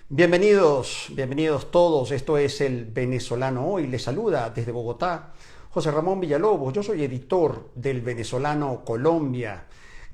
Bienvenidos, bienvenidos todos. Esto es El Venezolano Hoy. Les saluda desde Bogotá José Ramón Villalobos. Yo soy editor del Venezolano Colombia.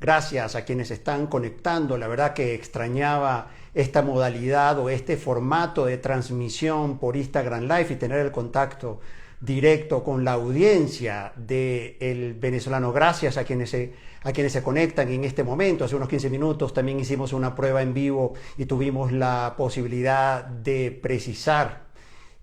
Gracias a quienes están conectando. La verdad que extrañaba esta modalidad o este formato de transmisión por Instagram Live y tener el contacto directo con la audiencia del venezolano. Gracias a quienes se conectan en este momento. Hace unos 15 minutos también hicimos una prueba en vivo y tuvimos la posibilidad de precisar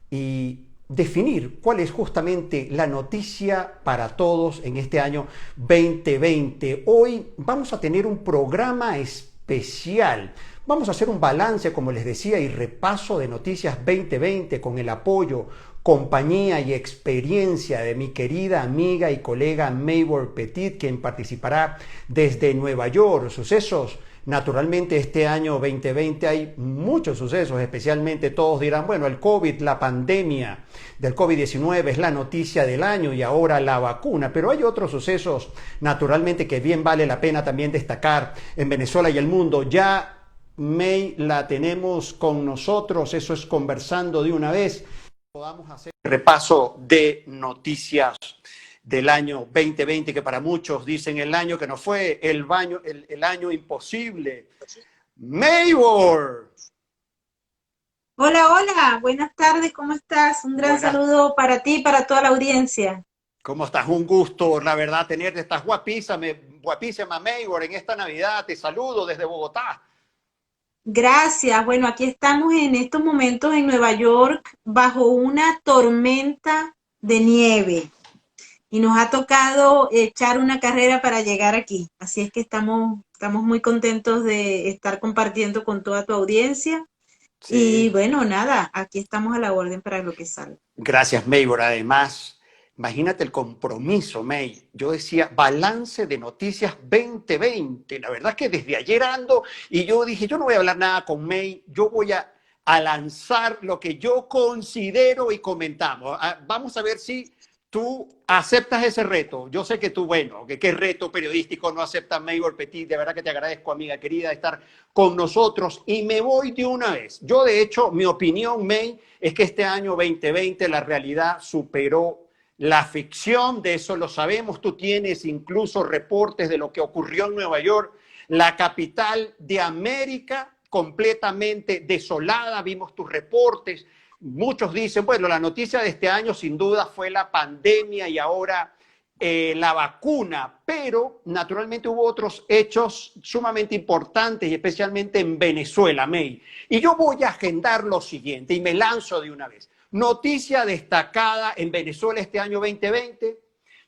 y definir cuál es justamente la noticia para todos en este año 2020. Hoy vamos a tener un programa especial. Vamos a hacer un balance, como les decía, y repaso de noticias 2020 con el apoyo, compañía y experiencia de mi querida amiga y colega Maybor Petit, quien participará desde Nueva York. Sucesos. Naturalmente este año 2020 hay muchos sucesos, especialmente todos dirán, bueno, el COVID, la pandemia del COVID-19 es la noticia del año y ahora la vacuna, pero hay otros sucesos naturalmente que bien vale la pena también destacar en Venezuela y el mundo. Ya May la tenemos con nosotros, eso es conversando de una vez. Podamos hacer un repaso de noticias del año 2020, que para muchos dicen el año que no fue, el año imposible. Maybor. Hola, hola, buenas tardes, ¿cómo estás? Un gran Buenas, saludo para ti y para toda la audiencia. ¿cómo estás? Un gusto, la verdad, tenerte. Estás guapísima, Maybor, en esta Navidad. Te saludo desde Bogotá. Gracias. Bueno, aquí estamos en estos momentos en Nueva York bajo una tormenta de nieve y nos ha tocado echar una carrera para llegar aquí. Así es que estamos muy contentos de estar compartiendo con toda tu audiencia y Sí, bueno, nada, aquí estamos a la orden para lo que salga. gracias, Maybor. Además, imagínate el compromiso, May. Yo decía, balance de noticias 2020. La verdad es que desde ayer ando y yo dije, yo no voy a hablar nada con May, yo voy a lanzar lo que yo considero y comentamos. Vamos a ver si tú aceptas ese reto. Yo sé que tú, bueno, que qué reto periodístico no acepta Maybor Petit. De verdad que te agradezco, amiga querida, de estar con nosotros. Y me voy de una vez. Yo, de hecho, mi opinión, May, es que este año 2020 la realidad superó la ficción. De eso lo sabemos. Tú tienes incluso reportes de lo que ocurrió en Nueva York, la capital de América, completamente desolada. Vimos tus reportes. Muchos dicen, bueno, la noticia de este año sin duda fue la pandemia y ahora la vacuna, pero naturalmente hubo otros hechos sumamente importantes y especialmente en Venezuela, May. Y yo voy a agendar lo siguiente y me lanzo de una vez. Noticia destacada en Venezuela este año 2020,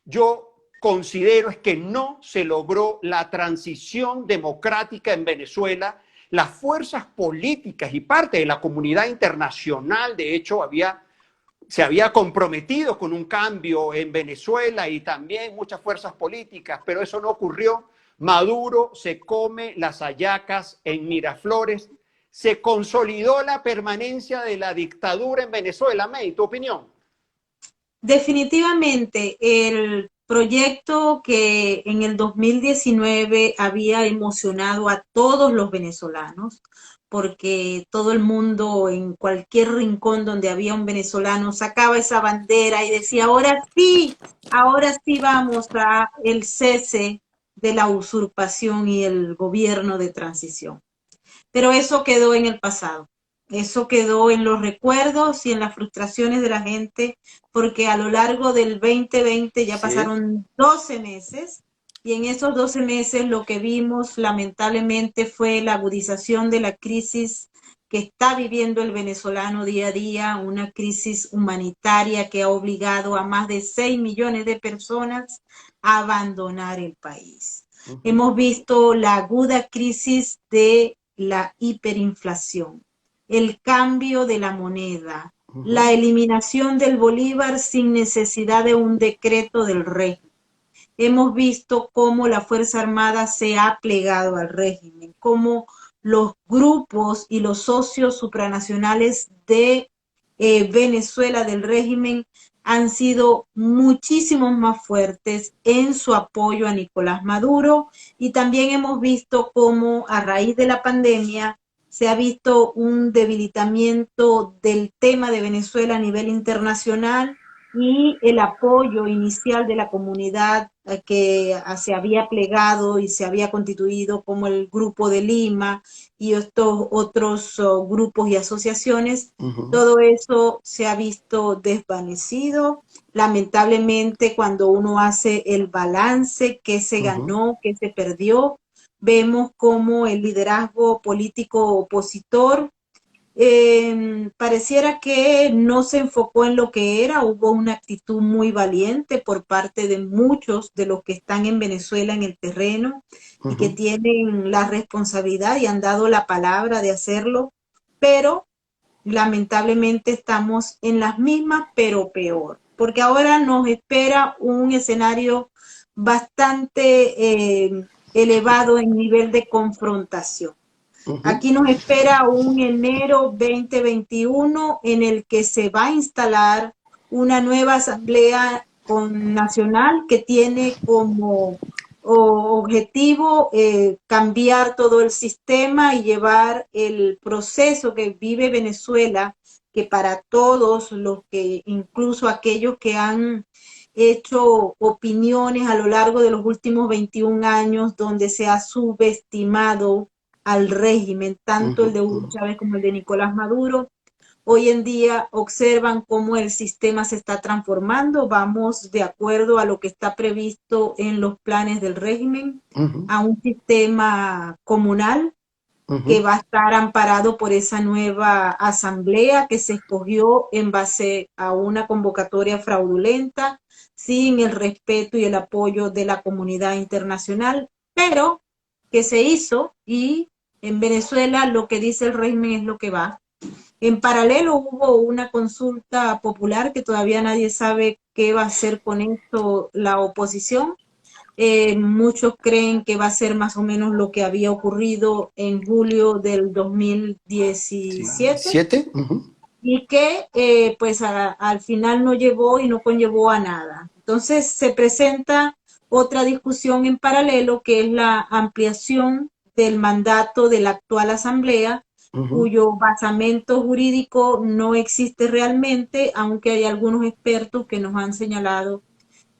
yo considero es que no se logró la transición democrática en Venezuela. Las fuerzas políticas y parte de la comunidad internacional, de hecho, se había comprometido con un cambio en Venezuela y también muchas fuerzas políticas, pero eso no ocurrió. Maduro se come las hallacas en Miraflores. Se consolidó la permanencia de la dictadura en Venezuela. May, ¿tu opinión? Definitivamente, el proyecto que en el 2019 había emocionado a todos los venezolanos, porque todo el mundo en cualquier rincón donde había un venezolano sacaba esa bandera y decía, ahora sí vamos a el cese de la usurpación y el gobierno de transición. Pero eso quedó en el pasado. Eso quedó en los recuerdos y en las frustraciones de la gente, porque a lo largo del 2020 ya Sí. pasaron 12 meses y en esos 12 meses lo que vimos lamentablemente fue la agudización de la crisis que está viviendo el venezolano día a día, una crisis humanitaria que ha obligado a más de 6 millones de personas a abandonar el país. Uh -huh. Hemos visto la aguda crisis de la hiperinflación, el cambio de la moneda, Uh -huh. la eliminación del bolívar sin necesidad de un decreto del régimen. Hemos visto cómo la Fuerza Armada se ha plegado al régimen, cómo los grupos y los socios supranacionales de Venezuela del régimen han sido muchísimos más fuertes en su apoyo a Nicolás Maduro y también hemos visto cómo a raíz de la pandemia se ha visto un debilitamiento del tema de Venezuela a nivel internacional y el apoyo inicial de la comunidad que se había plegado y se había constituido como el Grupo de Lima y estos otros grupos y asociaciones, todo eso se ha visto desvanecido. Lamentablemente, cuando uno hace el balance, qué se ganó, qué se perdió, vemos como el liderazgo político opositor pareciera que no se enfocó en lo que era, hubo una actitud muy valiente por parte de muchos de los que están en Venezuela en el terreno y que tienen la responsabilidad y han dado la palabra de hacerlo, pero lamentablemente estamos en las mismas, pero peor, porque ahora nos espera un escenario bastante elevado en nivel de confrontación. Aquí nos espera un enero 2021 en el que se va a instalar una nueva asamblea nacional que tiene como objetivo cambiar todo el sistema y llevar el proceso que vive Venezuela, que para todos los que, incluso aquellos que han hecho opiniones a lo largo de los últimos 21 años donde se ha subestimado al régimen, tanto el de Hugo Chávez como el de Nicolás Maduro. Hoy en día observan cómo el sistema se está transformando, vamos de acuerdo a lo que está previsto en los planes del régimen, a un sistema comunal que va a estar amparado por esa nueva asamblea que se escogió en base a una convocatoria fraudulenta, sin el respeto y el apoyo de la comunidad internacional, pero que se hizo y en Venezuela lo que dice el régimen es lo que va. En paralelo hubo una consulta popular que todavía nadie sabe qué va a hacer con esto la oposición. Muchos creen que va a ser más o menos lo que había ocurrido en julio del 2017 y que pues al final no llevó y no conllevó a nada. Entonces se presenta otra discusión en paralelo que es la ampliación del mandato de la actual asamblea, cuyo basamento jurídico no existe realmente, aunque hay algunos expertos que nos han señalado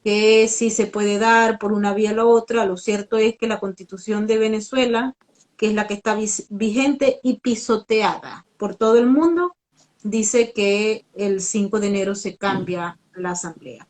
que sí se puede dar por una vía o la otra. Lo cierto es que la Constitución de Venezuela, que es la que está vigente y pisoteada por todo el mundo, dice que el 5 de enero se cambia la asamblea.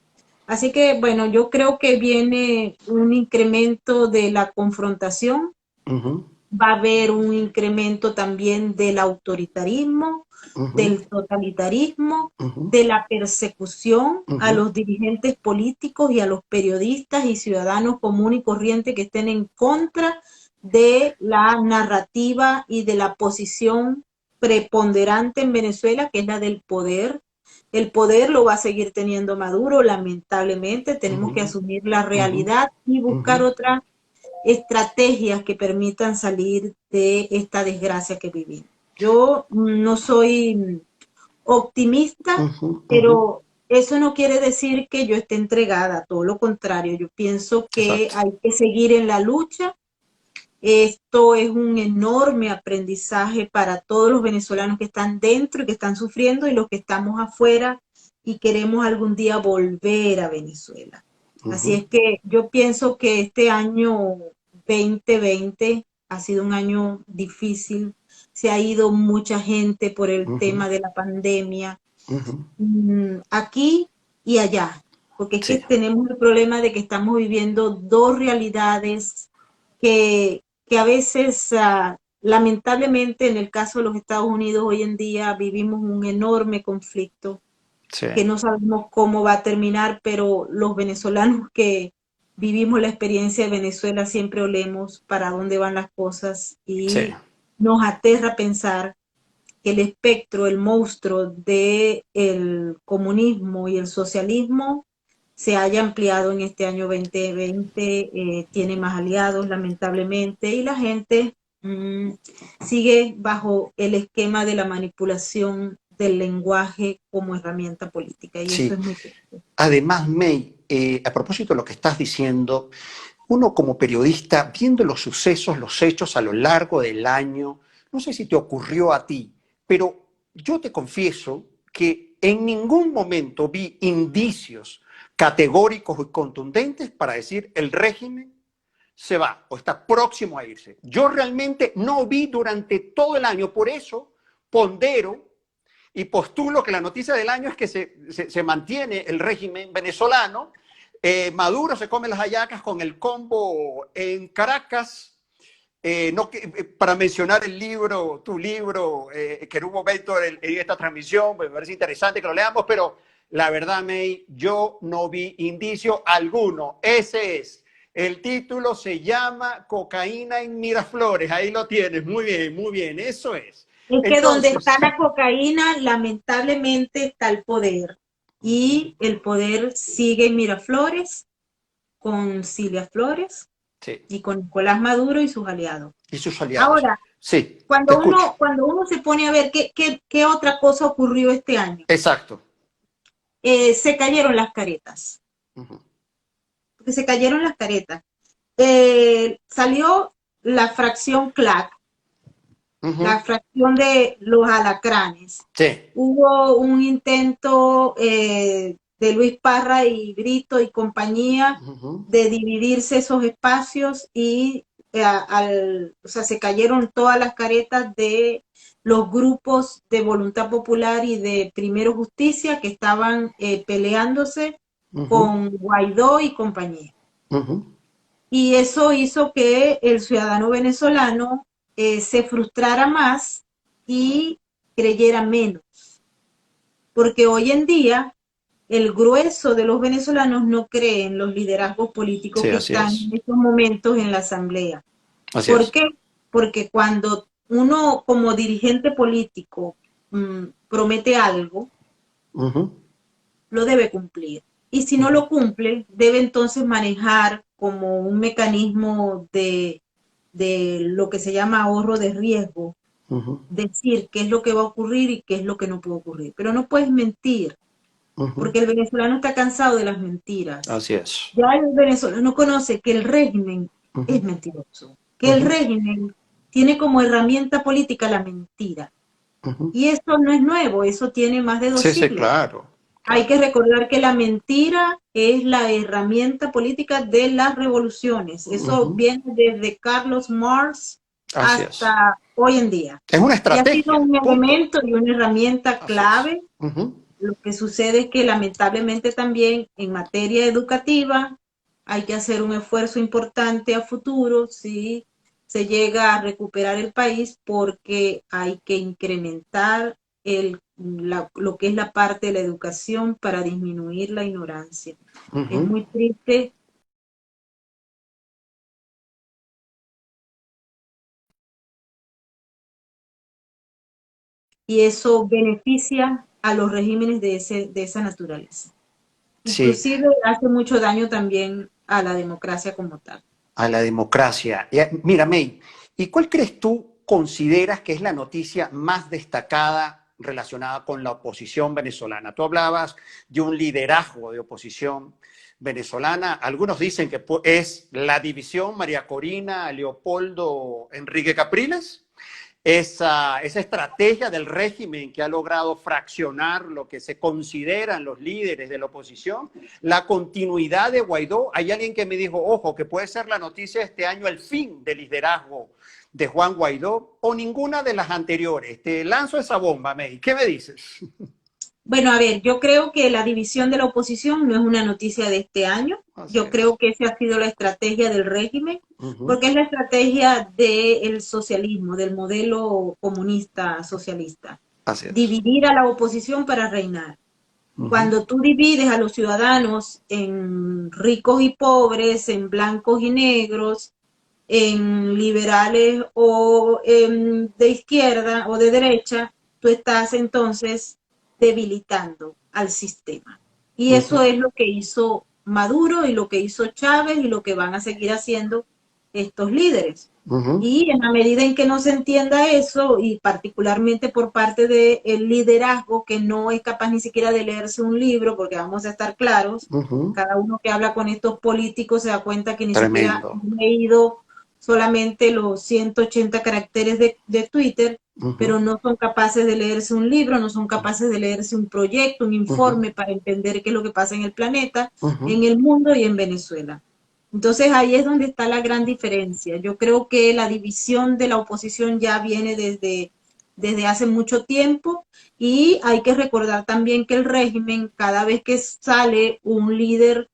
Así que, bueno, yo creo que viene un incremento de la confrontación, va a haber un incremento también del autoritarismo, del totalitarismo, de la persecución a los dirigentes políticos y a los periodistas y ciudadanos comunes y corrientes que estén en contra de la narrativa y de la posición preponderante en Venezuela, que es la del poder. El poder lo va a seguir teniendo Maduro, lamentablemente. Tenemos que asumir la realidad y buscar otras estrategias que permitan salir de esta desgracia que vivimos. Yo no soy optimista, pero eso no quiere decir que yo esté entregada, todo lo contrario. Yo pienso que hay que seguir en la lucha. Esto es un enorme aprendizaje para todos los venezolanos que están dentro y que están sufriendo y los que estamos afuera y queremos algún día volver a Venezuela. Así es que yo pienso que este año 2020 ha sido un año difícil. Se ha ido mucha gente por el tema de la pandemia, aquí y allá, porque es que tenemos el problema de que estamos viviendo dos realidades que a veces, lamentablemente, en el caso de los Estados Unidos, hoy en día vivimos un enorme conflicto que no sabemos cómo va a terminar, pero los venezolanos que vivimos la experiencia de Venezuela siempre olemos para dónde van las cosas y nos aterra pensar que el espectro, el monstruo del comunismo y el socialismo se haya ampliado en este año 2020, tiene más aliados lamentablemente y la gente sigue bajo el esquema de la manipulación del lenguaje como herramienta política y eso es muy triste. Además, May, a propósito de lo que estás diciendo, uno como periodista, viendo los sucesos, los hechos a lo largo del año no sé si te ocurrió a ti, pero yo te confieso que en ningún momento vi indicios categóricos y contundentes para decir el régimen se va o está próximo a irse. Yo realmente no vi durante todo el año, por eso pondero y postulo que la noticia del año es que se mantiene el régimen venezolano. Maduro se come las hallacas con el combo en Caracas. Para mencionar el libro, tu libro, que en un momento en esta transmisión, pues me parece interesante que lo leamos, pero la verdad, May, yo no vi indicio alguno. Ese es. El título se llama Cocaína en Miraflores. Ahí lo tienes. Muy bien. Eso es. Es que donde Entonces, está la cocaína, lamentablemente está el poder. Y el poder sigue en Miraflores, con Cilia Flores sí. y con Nicolás Maduro y sus aliados. Y sus aliados. Ahora, Sí, te escucho. cuando uno se pone a ver qué otra cosa ocurrió este año, Exacto. se cayeron las caretas. Uh-huh. Porque se cayeron las caretas. Salió la fracción CLAC, la fracción de los alacranes. Sí. Hubo un intento de Luis Parra y Brito y compañía de dividirse esos espacios y o sea, se cayeron todas las caretas de los grupos de Voluntad Popular y de Primero Justicia que estaban peleándose con Guaidó y compañía. Y eso hizo que el ciudadano venezolano se frustrara más y creyera menos. Porque hoy en día el grueso de los venezolanos no cree en los liderazgos políticos que están en estos momentos en la asamblea. ¿Por qué? Porque cuando uno como dirigente político promete algo, lo debe cumplir. Y si no lo cumple, debe entonces manejar como un mecanismo de lo que se llama ahorro de riesgo, decir qué es lo que va a ocurrir y qué es lo que no puede ocurrir. Pero no puedes mentir, porque el venezolano está cansado de las mentiras. Así es. Ya el venezolano conoce que el régimen es mentiroso, que el régimen tiene como herramienta política la mentira. Y eso no es nuevo, eso tiene más de 2 siglos. Sí, claro. Hay que recordar que la mentira es la herramienta política de las revoluciones. Eso viene desde Carlos Marx hasta hoy en día. Es una estrategia. Y ha sido un elemento y una herramienta clave. Uh-huh. Lo que sucede es que lamentablemente también en materia educativa hay que hacer un esfuerzo importante a futuro si se llega a recuperar el país, porque hay que incrementar lo que es la parte de la educación para disminuir la ignorancia. Es muy triste. Y eso beneficia a los regímenes de esa naturaleza. Inclusive hace mucho daño también a la democracia como tal. A la democracia. Mira, May, ¿y cuál crees tú consideras que es la noticia más destacada relacionada con la oposición venezolana? Tú hablabas de un liderazgo de oposición venezolana. Algunos dicen que es la división María Corina, Leopoldo, Enrique Capriles. Esa estrategia del régimen que ha logrado fraccionar lo que se consideran los líderes de la oposición, la continuidad de Guaidó. Hay alguien que me dijo, ojo, que puede ser la noticia de este año el fin del liderazgo de Juan Guaidó, o ninguna de las anteriores. Te lanzo esa bomba, May. ¿Qué me dices? Bueno, a ver, yo creo que la división de la oposición no es una noticia de este año. Yo creo que esa ha sido la estrategia del régimen, porque es la estrategia del socialismo, del modelo comunista socialista. Dividir a la oposición para reinar. Cuando tú divides a los ciudadanos en ricos y pobres, en blancos y negros, en liberales o de izquierda o de derecha, tú estás entonces debilitando al sistema. Y eso es lo que hizo Maduro y lo que hizo Chávez y lo que van a seguir haciendo estos líderes. Y en la medida en que no se entienda eso, y particularmente por parte del liderazgo que no es capaz ni siquiera de leerse un libro, porque vamos a estar claros, cada uno que habla con estos políticos se da cuenta que ni siquiera han leído solamente los 180 caracteres de Twitter, pero no son capaces de leerse un libro, no son capaces de leerse un proyecto, un informe para entender qué es lo que pasa en el planeta, en el mundo y en Venezuela. Entonces ahí es donde está la gran diferencia. Yo creo que la división de la oposición ya viene desde hace mucho tiempo y hay que recordar también que el régimen, cada vez que sale un líder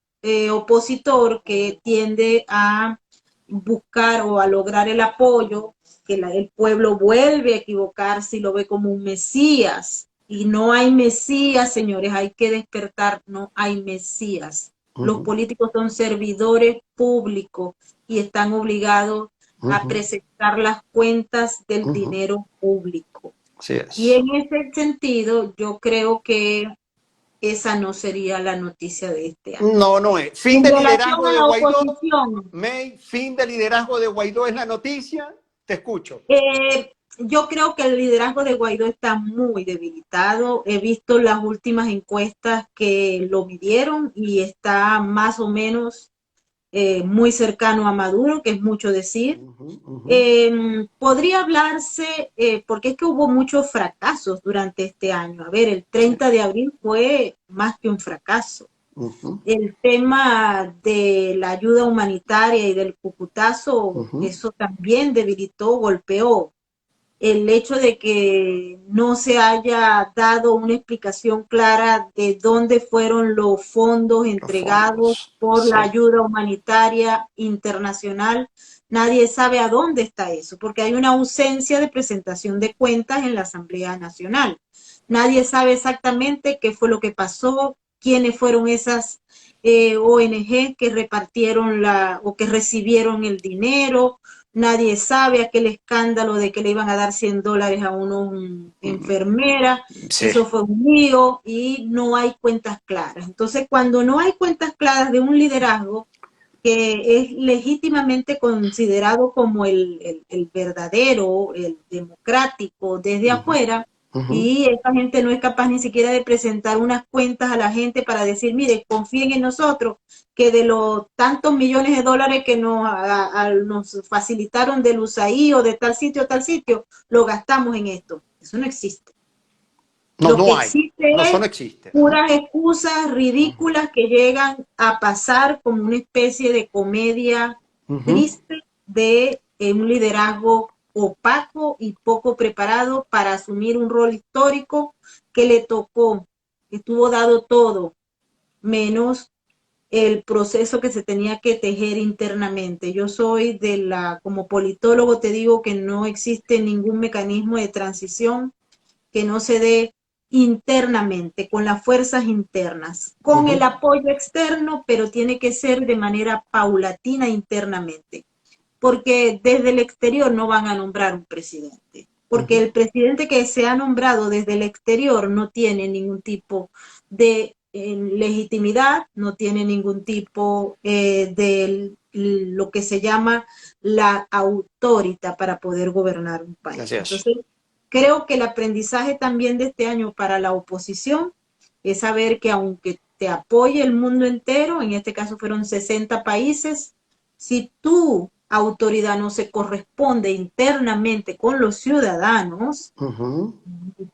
opositor que tiende a buscar o a lograr el apoyo, que el pueblo vuelve a equivocarse y lo ve como un mesías. Y no hay mesías, señores, hay que despertar, no hay mesías. Los políticos son servidores públicos y están obligados a presentar las cuentas del dinero público. Así Y es. en ese sentido, yo creo que esa no sería la noticia de este año. No, no es. Fin En de relación liderazgo a de la Guaidó. oposición, May, fin de liderazgo de Guaidó es la noticia. Te escucho. yo creo que el liderazgo de Guaidó está muy debilitado. He visto las últimas encuestas que lo midieron y está más o menos muy cercano a Maduro, que es mucho decir. Podría hablarse, porque es que hubo muchos fracasos durante este año. A ver, el Sí. 30 de abril fue más que un fracaso. El tema de la ayuda humanitaria y del cucutazo, eso también debilitó, golpeó. El hecho de que no se haya dado una explicación clara de dónde fueron los fondos Los entregados fondos. por la Sí. ayuda humanitaria internacional, nadie sabe a dónde está eso, porque hay una ausencia de presentación de cuentas en la Asamblea Nacional. Nadie sabe exactamente qué fue lo que pasó, quiénes fueron esas ONG que repartieron o que recibieron el dinero. Nadie sabe aquel escándalo de que le iban a dar $100 a una enfermera. Sí. Eso fue un lío y no hay cuentas claras. Entonces, cuando no hay cuentas claras de un liderazgo que es legítimamente considerado como el verdadero, el democrático desde afuera, y esa gente no es capaz ni siquiera de presentar unas cuentas a la gente para decir, mire, confíen en nosotros, que de los tantos millones de dólares que nos facilitaron del USAID o de tal sitio, lo gastamos en esto. Eso no existe. No, Lo que no hay. existe No, eso es no existe. puras excusas ridículas que llegan a pasar como una especie de comedia triste de un liderazgo opaco y poco preparado para asumir un rol histórico que le tocó, estuvo dado todo, menos el proceso que se tenía que tejer internamente. Yo soy como politólogo te digo que no existe ningún mecanismo de transición que no se dé internamente, con las fuerzas internas, con el apoyo externo, pero tiene que ser de manera paulatina internamente, porque desde el exterior no van a nombrar un presidente, porque el presidente que se ha nombrado desde el exterior no tiene ningún tipo de legitimidad, no tiene ningún tipo de lo que se llama la autoridad para poder gobernar un país. Así es. Entonces, creo que el aprendizaje también de este año para la oposición es saber que aunque te apoye el mundo entero, en este caso fueron 60 países, si tu autoridad no se corresponde internamente con los ciudadanos,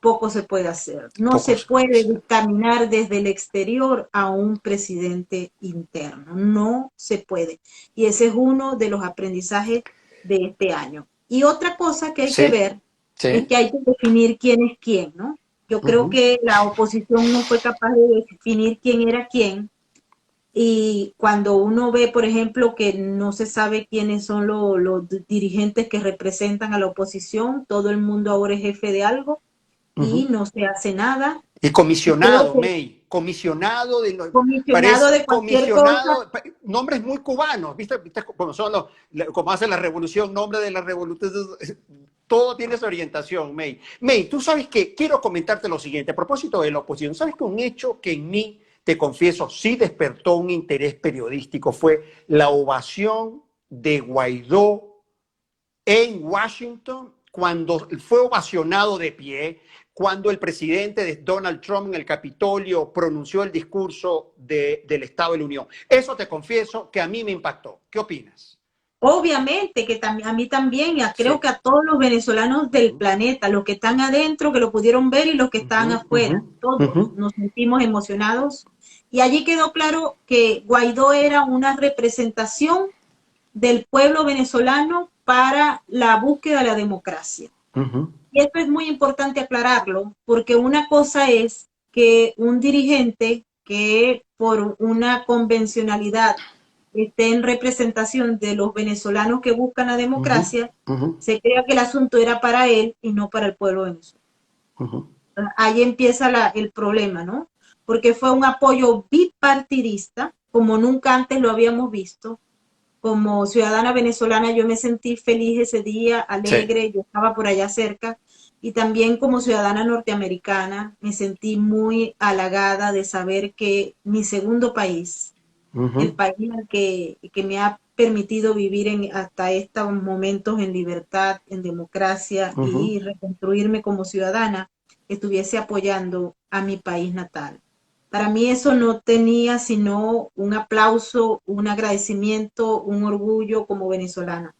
poco se puede hacer. No Poco se se puede puede hacer. dictaminar desde el exterior a un presidente interno. No se puede. Y ese es uno de los aprendizajes de este año. Y otra cosa que hay que Sí, ver es sí. que hay que definir quién es quién, ¿no? Yo creo que la oposición no fue capaz de definir quién era quién, y cuando uno ve, por ejemplo, que no se sabe quiénes son los dirigentes que representan a la oposición, todo el mundo ahora es jefe de algo y no se hace nada. Y Y creo comisionado, que May, comisionado comisionado parece de cualquier cosa, comisionado, nombres muy cubanos, ¿viste? Como son como hace la revolución, nombre de la revolución, todo tiene esa orientación, May. May, tú sabes que quiero comentarte lo siguiente, a propósito de la oposición, sabes que un hecho que en mí, te confieso, sí despertó un interés periodístico fue la ovación de Guaidó en Washington cuando fue ovacionado de pie, cuando el presidente de Donald Trump en el Capitolio pronunció el discurso del Estado de la Unión. Eso te confieso que a mí me impactó. ¿Qué opinas? Obviamente que a mí también, creo Sí. que a todos los venezolanos del Ujú, planeta, los que están adentro, que lo pudieron ver y los que están ujú, ujú, afuera, ujú, todos nos sentimos emocionados. Y allí quedó claro que Guaidó era una representación del pueblo venezolano para la búsqueda de la democracia. ujú, Y esto es muy importante aclararlo, porque una cosa es que un dirigente que por una convencionalidad esté en representación de los venezolanos que buscan la ujú, democracia, ujú, se crea que el asunto era para él y no para el pueblo venezolano. ujú. Ahí empieza el problema, ¿no? Porque fue un apoyo bipartidista, como nunca antes lo habíamos visto. Como ciudadana venezolana yo me sentí feliz ese día, Sí. alegre, yo estaba por allá cerca, y también como ciudadana norteamericana me sentí muy halagada de saber que mi segundo país, el Ujú, país que me ha permitido vivir hasta estos momentos en libertad, en democracia ujú. y reconstruirme como ciudadana, estuviese apoyando a mi país natal. Para mí eso no tenía sino un aplauso, un agradecimiento, un orgullo como venezolana.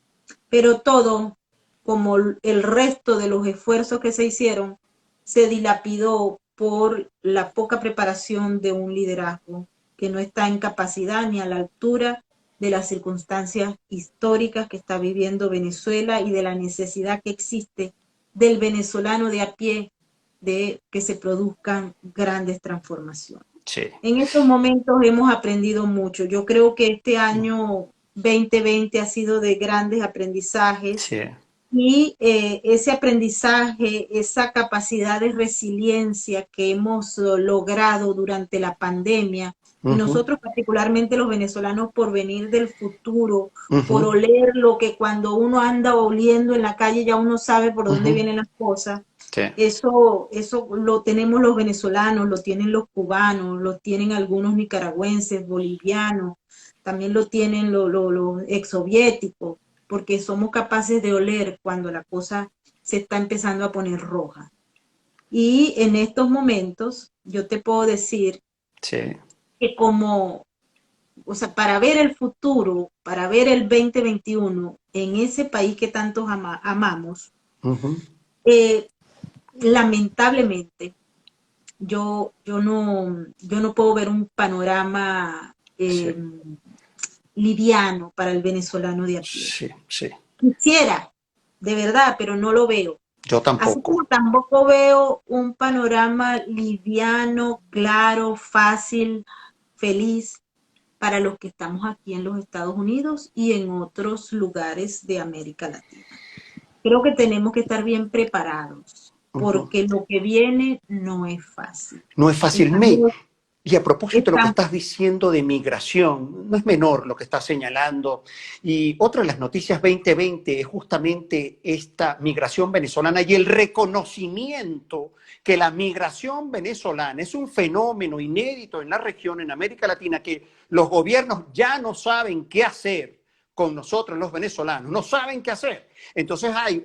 Pero todo, como el resto de los esfuerzos que se hicieron, se dilapidó por la poca preparación de un liderazgo que no está en capacidad ni a la altura de las circunstancias históricas que está viviendo Venezuela y de la necesidad que existe del venezolano de a pie de que se produzcan grandes transformaciones. Sí. En estos momentos hemos aprendido mucho. Yo creo que este año 2020 ha sido de grandes aprendizajes Sí. y ese aprendizaje, esa capacidad de resiliencia que hemos logrado durante la pandemia, y Ujú, nosotros particularmente los venezolanos por venir del futuro, por ujú, oler lo que cuando uno anda oliendo en la calle ya uno sabe por dónde ujú. vienen las cosas. Sí. Eso lo tenemos los venezolanos, lo tienen los cubanos, lo tienen algunos nicaragüenses, bolivianos, también lo tienen los exsoviéticos, porque somos capaces de oler cuando la cosa se está empezando a poner roja. Y en estos momentos, yo te puedo decir Sí. que o sea, para ver el futuro, para ver el 2021 en ese país que tantos amamos, Ujú. eh, lamentablemente, yo no puedo ver un panorama Sí. liviano para el venezolano de a pie. Sí. Sí. Quisiera, de verdad, pero no lo veo. Yo Así como tampoco. tampoco veo un panorama liviano, claro, fácil, feliz para los que estamos aquí en los Estados Unidos y en otros lugares de América Latina. Creo que tenemos que estar bien preparados Ujú. porque lo que viene no es fácil. No es fácil, May. Estamos, Y a propósito de lo que estamos estás diciendo de migración, no es menor lo que estás señalando. Y otra de las noticias 2020 es justamente esta migración venezolana y el reconocimiento que la migración venezolana es un fenómeno inédito en la región, en América Latina, que los gobiernos ya no saben qué hacer con nosotros los venezolanos, no saben qué hacer. Entonces hay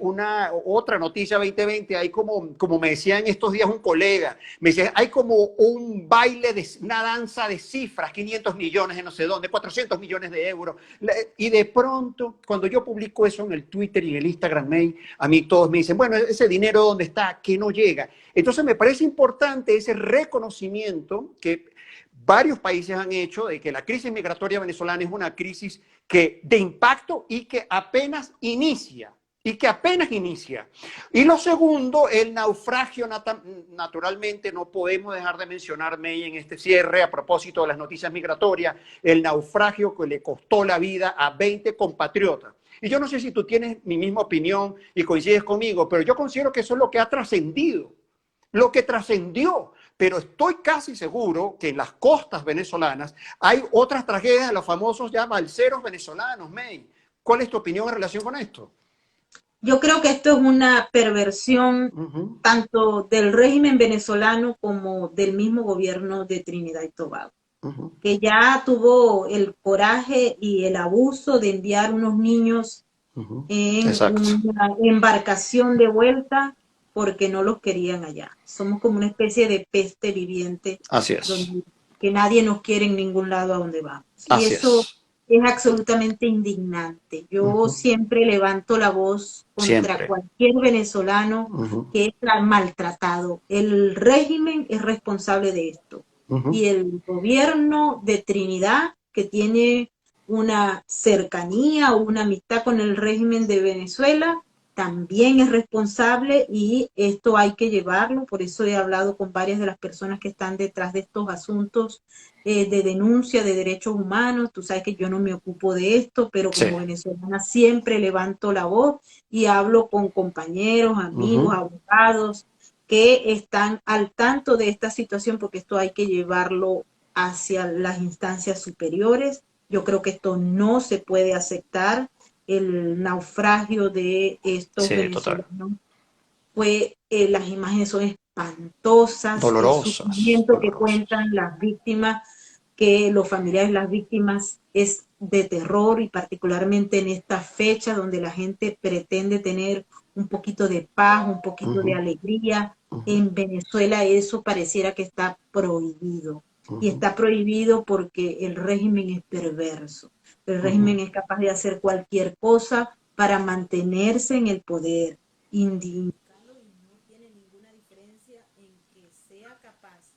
otra noticia 2020, hay como me decía en estos días un colega, me decía, hay como un baile, una danza de cifras, 500 millones de no sé dónde, 400 millones de euros. Y de pronto, cuando yo publico eso en el Twitter y en el Instagram, a mí todos me dicen, bueno, ese dinero ¿dónde está? ¿Qué no llega? Entonces me parece importante ese reconocimiento que varios países han hecho de que la crisis migratoria venezolana es una crisis de impacto y que apenas inicia. Y lo segundo, el naufragio, naturalmente no podemos dejar de mencionar, May, en este cierre, a propósito de las noticias migratorias, el naufragio que le costó la vida a 20 compatriotas. Y yo no sé si tú tienes mi misma opinión y coincides conmigo, pero yo considero que eso es lo que ha trascendido, lo que trascendió. Pero estoy casi seguro que en las costas venezolanas hay otras tragedias de los famosos ya balseros venezolanos, May. ¿Cuál es tu opinión en relación con esto? Yo creo que esto es una perversión Ujú, tanto del régimen venezolano como del mismo gobierno de Trinidad y Tobago, ujú. que ya tuvo el coraje y el abuso de enviar unos niños Ujú. en Exacto. una embarcación de vuelta porque no los querían allá. Somos como una especie de peste viviente Así es. donde que nadie nos quiere en ningún lado a donde vamos. Y Así eso es. es absolutamente indignante. Yo Ujú. siempre levanto la voz contra Siempre. cualquier venezolano Ujú, que es maltratado. El régimen es responsable de esto. ujú. Y el gobierno de Trinidad, que tiene una cercanía o una amistad con el régimen de Venezuela, también es responsable y esto hay que llevarlo. Por eso he hablado con varias de las personas que están detrás de estos asuntos de denuncia de derechos humanos. Tú sabes que yo no me ocupo de esto, pero Sí. como venezolana siempre levanto la voz y hablo con compañeros, amigos, Ujú. abogados que están al tanto de esta situación, porque esto hay que llevarlo hacia las instancias superiores. Yo creo que esto no se puede aceptar. El naufragio de estos Sí, total. venezolanos fue, las imágenes son espantosas, el Dolorosas, sufrimiento que dolorosas. cuentan las víctimas, que los familiares de las víctimas es de terror, y particularmente en esta fecha donde la gente pretende tener un poquito de paz, un poquito de Ujú, alegría. ujú, En Venezuela eso pareciera que está prohibido. Y ujú, está prohibido porque el régimen es perverso. El ujú. régimen es capaz de hacer cualquier cosa para mantenerse en el poder. Indi no tiene ninguna diferencia en que sea capaz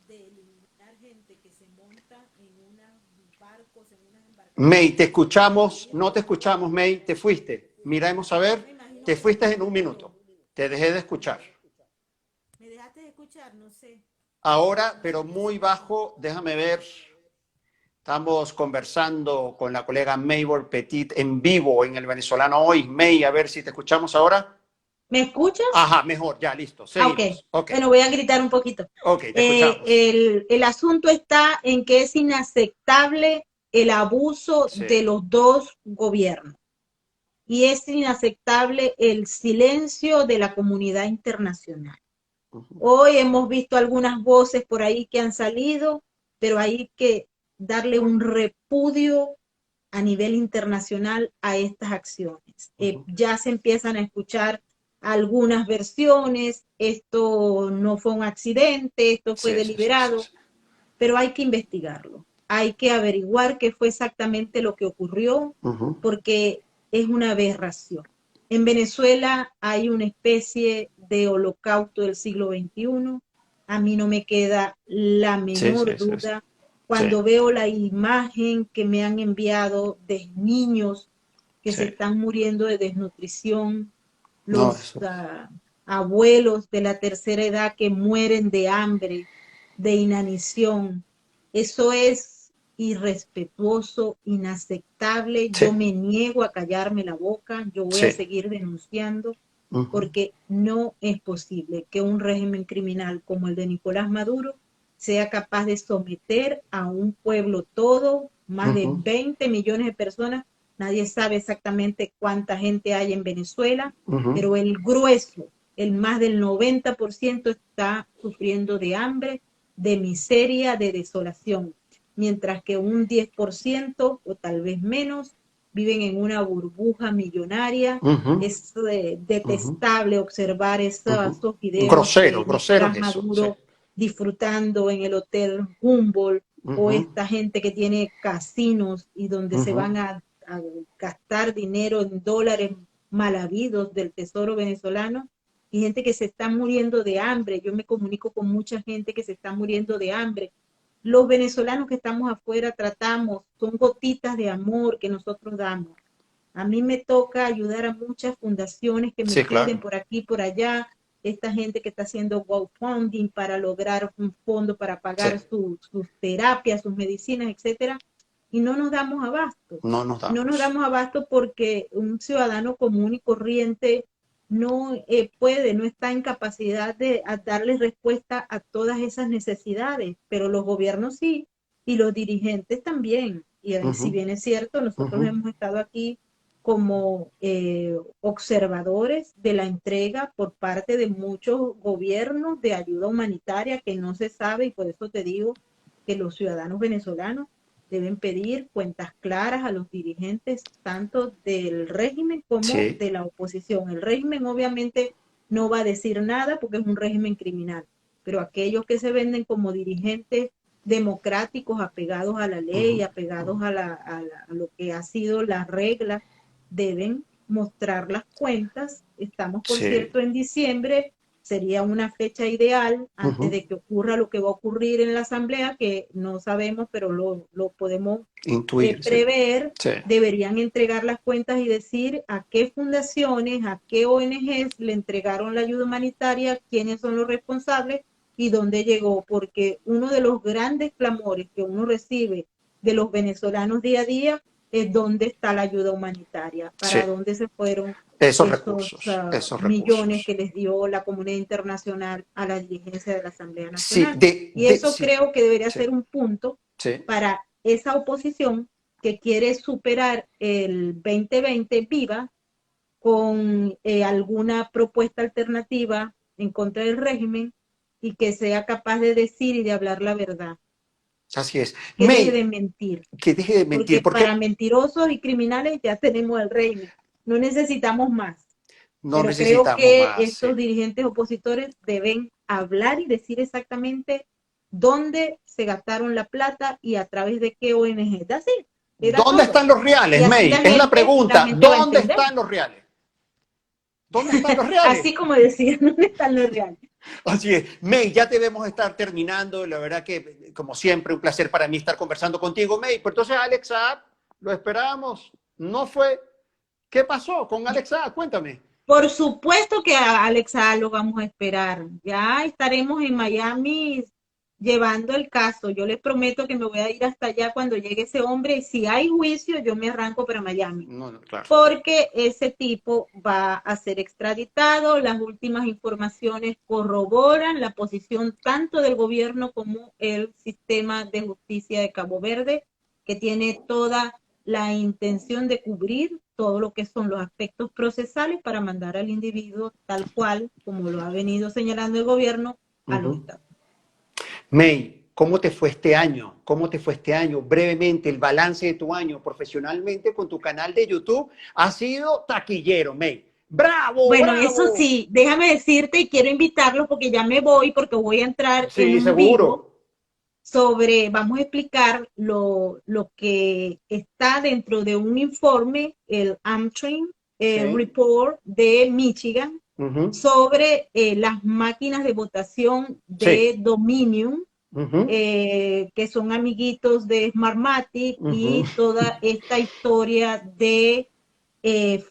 de eliminar gente que se monta en unos barcos, en unas May, embarcaciones te y van escuchamos, no te huyendo. escuchamos, May, te fuiste. Miremos a Yo me ver, imagino te que se fuiste en un cortó. minuto. Te dejé de escuchar. ¿Me dejaste de escuchar? No sé. Ahora, No pero sé qué muy sucedió. bajo, déjame ver. Estamos conversando con la colega Maybor Petit en vivo en el Venezolano Hoy. May, a ver si te escuchamos ahora. ¿Me escuchas? Ajá, mejor, ya, listo, Ah, ok. seguimos. Ok, Bueno, voy a gritar un poquito. ok, te escuchamos. El asunto está en que es inaceptable el abuso Sí. de los dos gobiernos. Y es inaceptable el silencio de la comunidad internacional. Ujú. Hoy hemos visto algunas voces por ahí que han salido, pero hay que darle un repudio a nivel internacional a estas acciones. Ujú. Ya se empiezan a escuchar algunas versiones, esto no fue un accidente, esto fue Sí, sí, sí, sí, deliberado, sí. pero hay que investigarlo. Hay que averiguar qué fue exactamente lo que ocurrió, Ujú, porque es una aberración. En Venezuela hay una especie de holocausto del siglo XXI. A mí no me queda la sí, menor sí, sí, sí. duda Sí, cuando veo la imagen que me han enviado de niños que se sí. están muriendo de desnutrición, No, los eso es. abuelos de la tercera edad que mueren de hambre, de inanición. Eso es irrespetuoso, inaceptable. Sí, Yo me niego a callarme la boca, yo voy a sí. seguir denunciando, Ujú, porque no es posible que un régimen criminal como el de Nicolás Maduro sea capaz de someter a un pueblo todo, más de ujú, 20 millones de personas. Nadie sabe exactamente cuánta gente hay en Venezuela, ujú, pero el grueso, el más del 90% está sufriendo de hambre, de miseria, de desolación, mientras que un 10% o tal vez menos viven en una burbuja millonaria. ujú, Es ujú, detestable observar ujú. esos videos Grosero, de grosero Nicolás es eso. Sí. Maduro disfrutando en el Hotel Humboldt, o Ujú, esta gente que tiene casinos y donde se ujú, van a gastar dinero en dólares mal habidos del tesoro venezolano, y gente que se está muriendo de hambre. Yo me comunico con mucha gente que se está muriendo de hambre. Los venezolanos que estamos afuera tratamos, son gotitas de amor que nosotros damos. A mí me toca ayudar a muchas fundaciones que me sí, piden claro. por aquí, por allá, esta gente que está haciendo crowdfunding para lograr un fondo para Sí. pagar sus terapias, sus medicinas, etcétera, y no nos damos abasto. No nos No nos damos. damos abasto porque un ciudadano común y corriente no puede, no está en capacidad de darle respuesta a todas esas necesidades, pero los gobiernos sí, y los dirigentes también. Y Ujú, si bien es cierto, ujú, nosotros hemos estado aquí como observadores de la entrega por parte de muchos gobiernos de ayuda humanitaria que no se sabe, y por eso te digo que los ciudadanos venezolanos deben pedir cuentas claras a los dirigentes tanto del régimen como sí. de la oposición. El régimen obviamente no va a decir nada porque es un régimen criminal, pero aquellos que se venden como dirigentes democráticos, apegados a la ley, apegados a lo que ha sido las reglas, deben mostrar las cuentas. Estamos, por Sí. cierto, en diciembre. Sería una fecha ideal antes de que ocurra lo que va a ocurrir en la Asamblea, que no sabemos, pero lo podemos Intuir, sí. prever. Sí. Deberían entregar las cuentas y decir a qué fundaciones, a qué ONGs le entregaron la ayuda humanitaria, quiénes son los responsables y dónde llegó, porque uno de los grandes clamores que uno recibe de los venezolanos día a día es dónde está la ayuda humanitaria, para Sí. dónde se fueron Esos esos recursos, esos millones recursos. que les dio la comunidad internacional a la dirigencia de la Asamblea Sí, Nacional. Y eso sí, creo que debería sí, ser un punto sí. para esa oposición que quiere superar el 2020 viva con alguna propuesta alternativa en contra del régimen y que sea capaz de decir y de hablar la verdad, Así es. que deje de May, mentir, que deje de mentir, porque para porque mentirosos y criminales ya tenemos el régimen, no necesitamos más. no Pero creo necesitamos que más. Sí. estos dirigentes opositores deben hablar y decir exactamente dónde se gastaron la plata y a través de qué ONG. Así, era ¿Dónde todo. están los Y reales, así May? Es la pregunta. gente va a ¿Dónde entender. están los reales? ¿Dónde están los reales? Así como decían, ¿dónde están los reales? Así es. May, ya debemos estar terminando. La verdad que, como siempre, un placer para mí estar conversando contigo, May. Pero entonces, Alex Saab, lo esperábamos. No fue. ¿Qué pasó con Alex Saab? Cuéntame. Por supuesto que a Alexa lo vamos a esperar. Ya estaremos en Miami llevando el caso. Yo les prometo que me voy a ir hasta allá cuando llegue ese hombre y si hay juicio yo me arranco para Miami. No, no, claro. Porque ese tipo va a ser extraditado. Las últimas informaciones corroboran la posición tanto del gobierno como el sistema de justicia de Cabo Verde, que tiene toda la intención de cubrir todo lo que son los aspectos procesales para mandar al individuo tal cual, como lo ha venido señalando el gobierno, a los estados. May, ¿cómo te fue este año? ¿Cómo te fue este año? Brevemente, el balance de tu año profesionalmente con tu canal de YouTube ha sido taquillero, May. ¡Bravo, Bueno, eso bravo! sí, déjame decirte y quiero invitarlos porque ya me voy, porque voy a entrar en Sí, un vivo seguro. sobre, vamos a explicar lo que está dentro de un informe, el Amtrain Sí. Report de Michigan, Ujú. sobre las máquinas de votación de Sí. Dominion, Ujú. que son amiguitos de Smartmatic Ujú. y toda esta historia de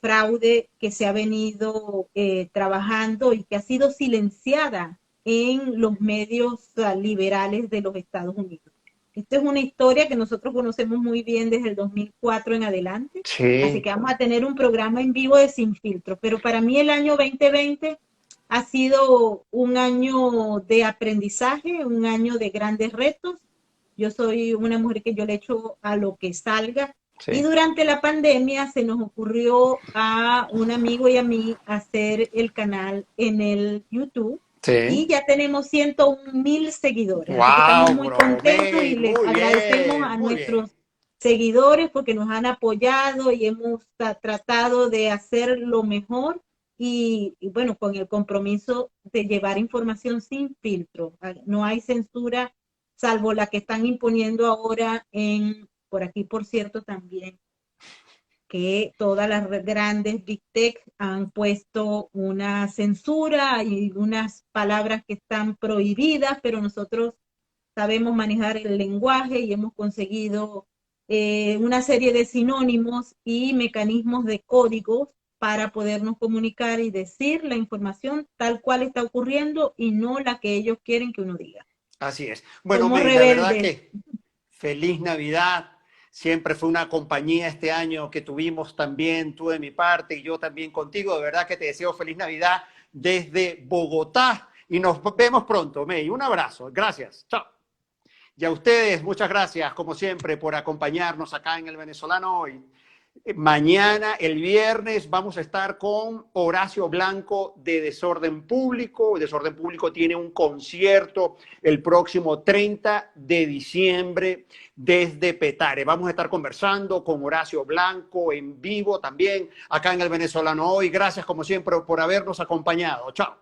fraude que se ha venido trabajando y que ha sido silenciada en los medios liberales de los Estados Unidos. Esta es una historia que nosotros conocemos muy bien desde el 2004 en adelante, así Sí. que vamos a tener un programa en vivo de Sin Filtro, pero para mí el año 2020 ha sido un año de aprendizaje, un año de grandes retos. Yo soy una mujer que yo le echo a lo que salga. Y Sí. durante la pandemia se nos ocurrió a un amigo y a mí hacer el canal en el YouTube Sí. y ya tenemos 101,000 seguidores. Así que estamos Wow, muy bro, contentos May, y les muy agradecemos bien, a muy bien. nuestros seguidores porque nos han apoyado y hemos tratado de hacer lo mejor y bueno, con el compromiso de llevar información sin filtro. No hay censura salvo la que están imponiendo ahora por aquí, por cierto, también, que todas las grandes Big Tech han puesto una censura y unas palabras que están prohibidas, pero nosotros sabemos manejar el lenguaje y hemos conseguido una serie de sinónimos y mecanismos de códigos para podernos comunicar y decir la información tal cual está ocurriendo y no la que ellos quieren que uno diga. Así es. Bueno, Somos May, la verdad rebeldes. que feliz Navidad. Siempre fue una compañía este año que tuvimos también, tú de mi parte y yo también contigo. De verdad que te deseo feliz Navidad desde Bogotá y nos vemos pronto, May. Un abrazo. Gracias. Chao. Y a ustedes, muchas gracias, como siempre, por acompañarnos acá en El Venezolano Hoy. Mañana, el viernes, vamos a estar con Horacio Blanco de Desorden Público. Desorden Público tiene un concierto el próximo 30 de diciembre desde Petare. Vamos a estar conversando con Horacio Blanco en vivo también acá en El Venezolano Hoy. Gracias, como siempre, por habernos acompañado. Chao.